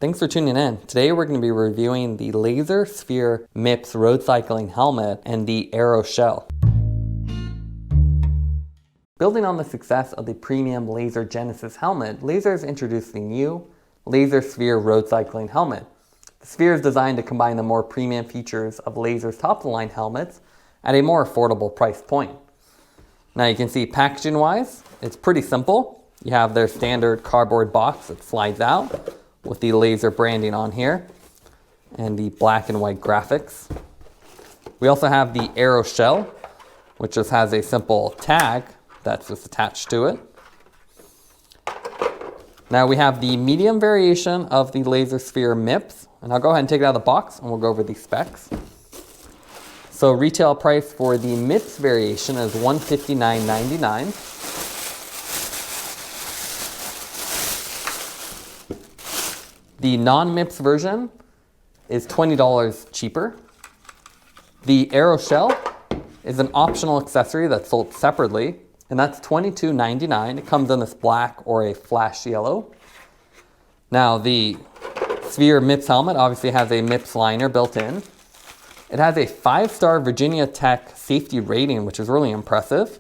Thanks for tuning in. Today we're going to be reviewing the Laser Sphere MIPS road cycling helmet and the Aero Shell. Building on the success of the premium Laser Genesis helmet, Laser has introduced the new Laser Sphere road cycling helmet. The Sphere is designed to combine the more premium features of Laser's top-of-the-line helmets at a more affordable price point. Now you can see packaging-wise, it's pretty simple. You have their standard cardboard box that slides out with the Laser branding on here and the black and white graphics. We also have the Aero Shell, which just has a simple tag that's just attached to it. Now we have the medium variation of the Laser Sphere MIPS, and I'll go ahead and take it out of the box and we'll go over the specs. So retail price for the MIPS variation is $159.99. The non-MIPS version is $20 cheaper. The Aero Shell is an optional accessory that's sold separately, and that's $22.99. It comes in this black or a flash yellow. Now the Sphere MIPS helmet obviously has a MIPS liner built in. It has a 5-star Virginia Tech safety rating, which is really impressive.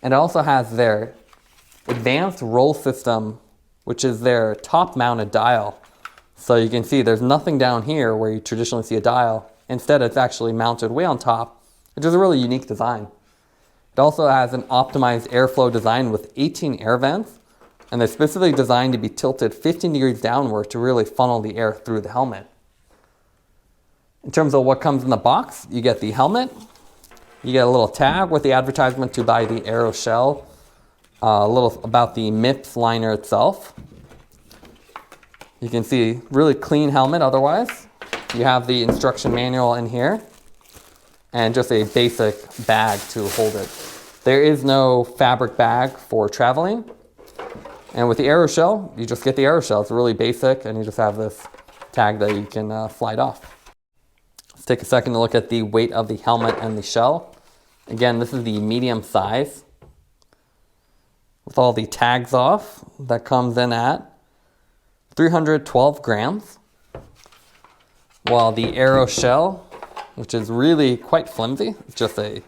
And it also has their advanced roll system, which is their top-mounted dial. So you can see there's nothing down here where you traditionally see a dial. Instead, it's actually mounted way on top, which is a really unique design. It also has an optimized airflow design with 18 air vents, and they're specifically designed to be tilted 15 degrees downward to really funnel the air through the helmet. In terms of what comes in the box, you get the helmet, you get a little tag with the advertisement to buy the Aero Shell, a little about the MIPS liner itself. You can see really clean helmet otherwise. You have the instruction manual in here and just a basic bag to hold it. There is no fabric bag for traveling. And with the Aero Shell, you just get the Aero Shell. It's really basic and you just have this tag that you can slide off. Let's take a second to look at the weight of the helmet and the shell. Again, this is the medium size, with all the tags off. That comes in at 312 grams, while the Aero Shell, which is really quite flimsy, it's just a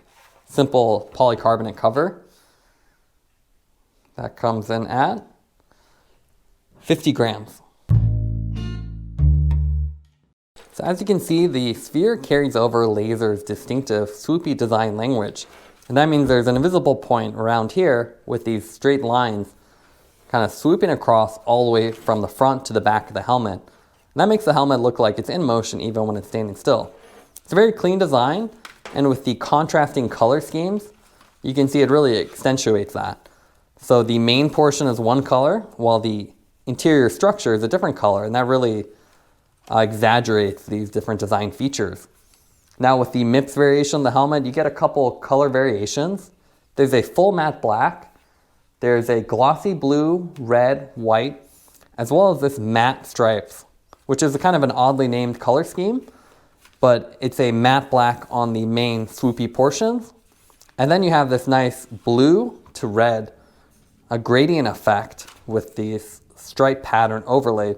simple polycarbonate cover, that comes in at 50 grams. So as you can see, the Sphere carries over Laser's distinctive swoopy design language. And that means there's an invisible point around here with these straight lines kind of swooping across all the way from the front to the back of the helmet. And that makes the helmet look like it's in motion even when it's standing still. It's a very clean design, and with the contrasting color schemes, you can see it really accentuates that. So the main portion is one color, while the interior structure is a different color, and that really exaggerates these different design features. Now with the MIPS variation of the helmet, you get a couple color variations. There's a full matte black, there's a glossy blue, red, white, as well as this matte stripes, which is a kind of an oddly named color scheme, but it's a matte black on the main swoopy portions. And then you have this nice blue to red, a gradient effect with the stripe pattern overlaid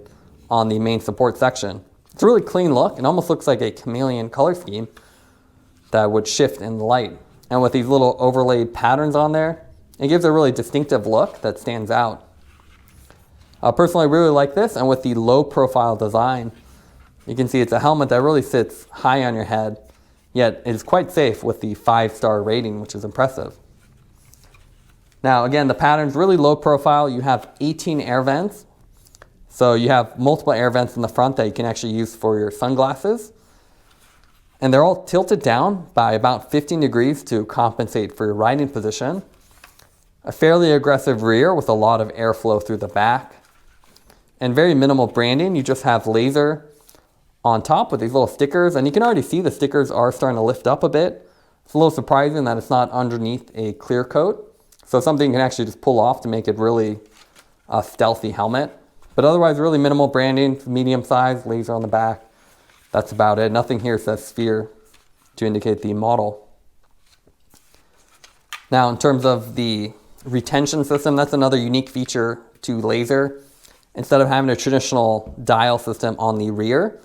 on the main support section. It's a really clean look. It almost looks like a chameleon color scheme that would shift in the light. And with these little overlaid patterns on there, it gives a really distinctive look that stands out. Personally, I really like this, and with the low profile design, you can see it's a helmet that really sits high on your head, yet it is quite safe with the 5-star rating, which is impressive. Now again, the pattern's really low profile. You have 18 air vents. So you have multiple air vents in the front that you can actually use for your sunglasses. And they're all tilted down by about 15 degrees to compensate for your riding position. A fairly aggressive rear with a lot of airflow through the back. And very minimal branding. You just have Laser on top with these little stickers. And you can already see the stickers are starting to lift up a bit. It's a little surprising that it's not underneath a clear coat. So something you can actually just pull off to make it really a stealthy helmet. But otherwise, really minimal branding, medium size, Laser on the back. That's about it. Nothing here says Sphere to indicate the model. Now, in terms of the retention system, that's another unique feature to Laser. instead of having a traditional dial system on the rear,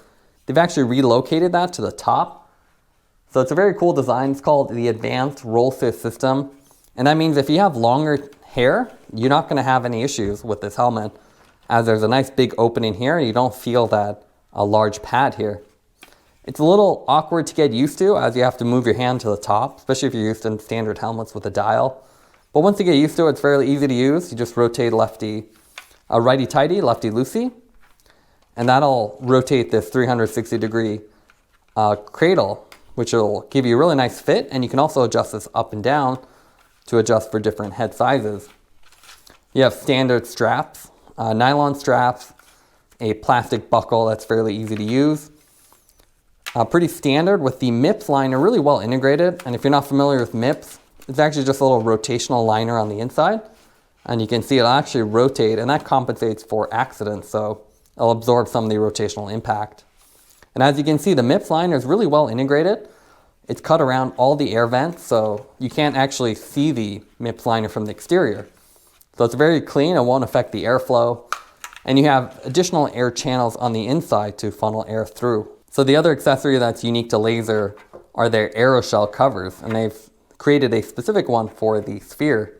they've actually relocated that to the top. So it's a very cool design. It's called the Advanced Roll Assist System. And that means if you have longer hair, you're not going to have any issues with this helmet, as there's a nice big opening here and you don't feel that a large pad here. It's a little awkward to get used to, as you have to move your hand to the top, especially if you're used to standard helmets with a dial. But once you get used to it, it's fairly easy to use. You just rotate righty-tighty, lefty-loosey, and that'll rotate this 360-degree cradle, which will give you a really nice fit, and you can also adjust this up and down to adjust for different head sizes. You have standard straps, nylon straps, a plastic buckle that's fairly easy to use. Pretty standard with the MIPS liner, really well integrated. And if you're not familiar with MIPS, it's actually just a little rotational liner on the inside. And you can see it'll actually rotate, and that compensates for accidents, so it'll absorb some of the rotational impact. And as you can see, the MIPS liner is really well integrated. It's cut around all the air vents, so you can't actually see the MIPS liner from the exterior. So it's very clean, it won't affect the airflow. And you have additional air channels on the inside to funnel air through. So the other accessory that's unique to Laser are their aeroshell covers, and they've created a specific one for the Sphere.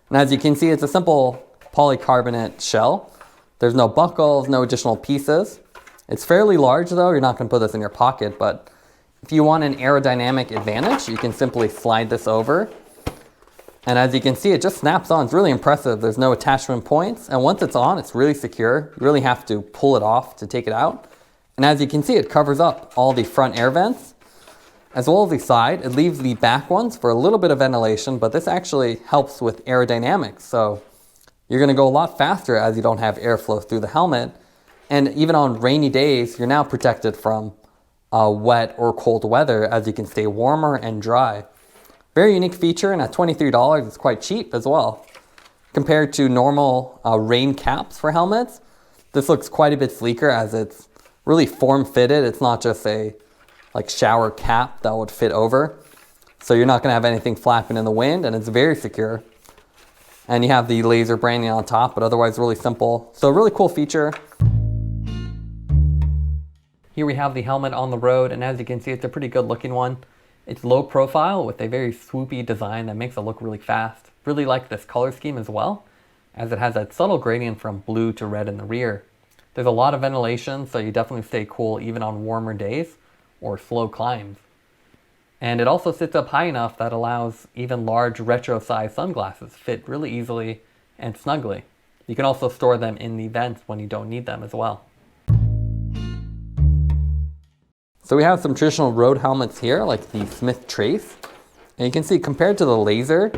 And as you can see, it's a simple polycarbonate shell. There's no buckles, no additional pieces. It's fairly large though, you're not going to put this in your pocket, but if you want an aerodynamic advantage, you can simply slide this over. And as you can see, it just snaps on. It's really impressive. There's no attachment points. And once it's on, it's really secure. You really have to pull it off to take it out. And as you can see, it covers up all the front air vents, as well as the side. It leaves the back ones for a little bit of ventilation, but this actually helps with aerodynamics. So you're going to go a lot faster as you don't have airflow through the helmet. And even on rainy days, you're now protected from wet or cold weather, as you can stay warmer and dry. Very unique feature, and at $23, it's quite cheap as well. Compared to normal rain caps for helmets, this looks quite a bit sleeker, as it's really form-fitted. It's not just a shower cap that would fit over. So you're not going to have anything flapping in the wind, and it's very secure. And you have the Laser branding on top, but otherwise really simple. So a really cool feature. Here we have the helmet on the road, and as you can see, it's a pretty good looking one. It's low profile with a very swoopy design that makes it look really fast. Really like this color scheme as well, as it has that subtle gradient from blue to red in the rear. There's a lot of ventilation, so you definitely stay cool even on warmer days or slow climbs. And it also sits up high enough that allows even large retro-sized sunglasses fit really easily and snugly. You can also store them in the vents when you don't need them as well. So we have some traditional road helmets here, like the Smith Trace. And you can see, compared to the Laser,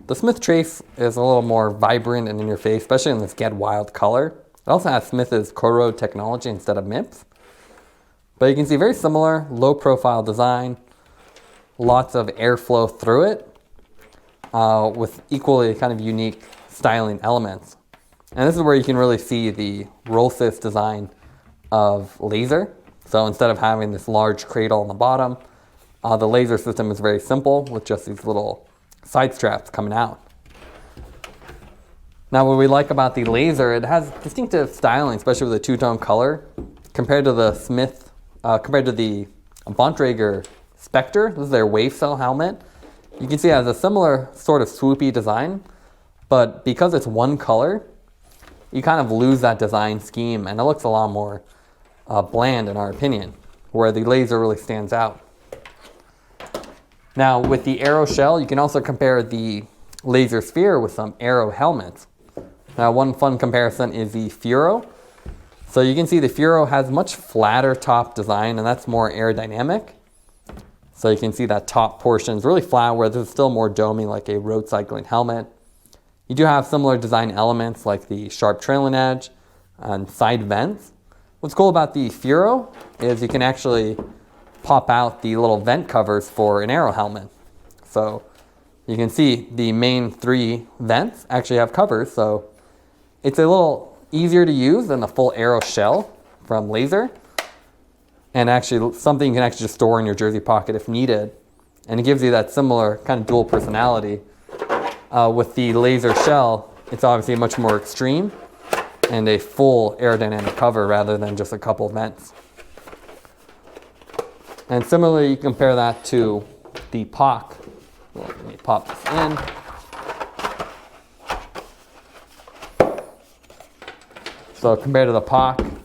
the Smith Trace is a little more vibrant and in your face, especially in this Get Wild color. It also has Smith's Corroad technology instead of MIPS. But you can see very similar, low profile design, lots of airflow through it, with equally kind of unique styling elements. And this is where you can really see the roll assist design of Laser. So instead of having this large cradle on the bottom, the Laser system is very simple with just these little side straps coming out. Now what we like about the Laser, it has distinctive styling, especially with a two-tone color. Compared to the Bontrager Spectre, this is their wave cell helmet. You can see it has a similar sort of swoopy design, but because it's one color, you kind of lose that design scheme, and it looks a lot more bland in our opinion, where the Laser really stands out. Now with the Aero shell, you can also compare the Laser Sphere with some Aero helmets. Now one fun comparison is the Furo. So you can see the Furo has much flatter top design, and that's more aerodynamic. So you can see that top portion is really flat, where there's still more domey like a road cycling helmet. You do have similar design elements like the sharp trailing edge and side vents. What's cool about the Furo is you can actually pop out the little vent covers for an Aero helmet. So you can see the main three vents actually have covers, so it's a little easier to use than the full Aero shell from Laser, and actually something you can actually just store in your jersey pocket if needed. And it gives you that similar kind of dual personality. With the Laser shell, it's obviously much more extreme, and a full aerodynamic cover rather than just a couple vents. And similarly, you compare that to the POC. Well, let me pop this in. So compared to the POC,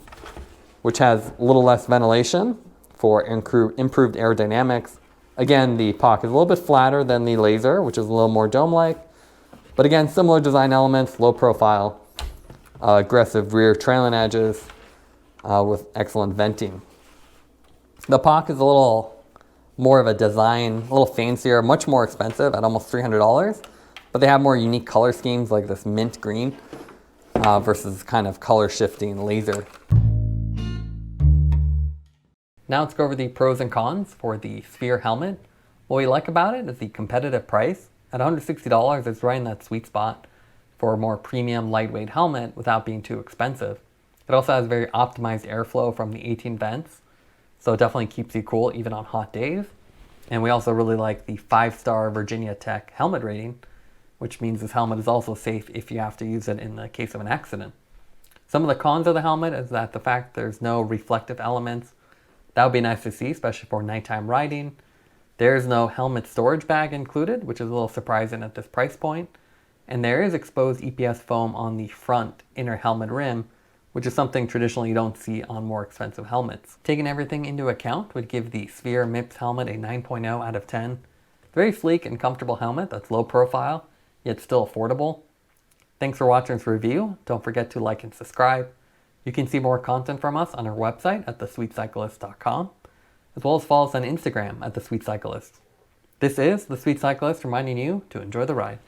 which has a little less ventilation for improved aerodynamics. Again, the POC is a little bit flatter than the Laser, which is a little more dome-like. But again, similar design elements, low profile, aggressive rear trailing edges with excellent venting. The POC is a little more of a design, a little fancier, much more expensive at almost $300. But they have more unique color schemes like this mint green versus kind of color shifting Laser. Now let's go over the pros and cons for the Sphere helmet. What we like about it is the competitive price. At $160, it's right in that sweet spot for a more premium lightweight helmet without being too expensive. It also has very optimized airflow from the 18 vents, so it definitely keeps you cool even on hot days. And we also really like the 5-star Virginia Tech helmet rating, which means this helmet is also safe if you have to use it in the case of an accident. Some of the cons of the helmet is that the fact there's no reflective elements. That would be nice to see, especially for nighttime riding. There's no helmet storage bag included, which is a little surprising at this price point. And there is exposed EPS foam on the front inner helmet rim, which is something traditionally you don't see on more expensive helmets. Taking everything into account would give the Sphere MIPS helmet a 9.0 out of 10. Very sleek and comfortable helmet that's low profile, yet still affordable. Thanks for watching this review. Don't forget to like and subscribe. You can see more content from us on our website at thesweetcyclist.com, as well as follow us on Instagram at The Sweet Cyclist. This is The Sweet Cyclist reminding you to enjoy the ride.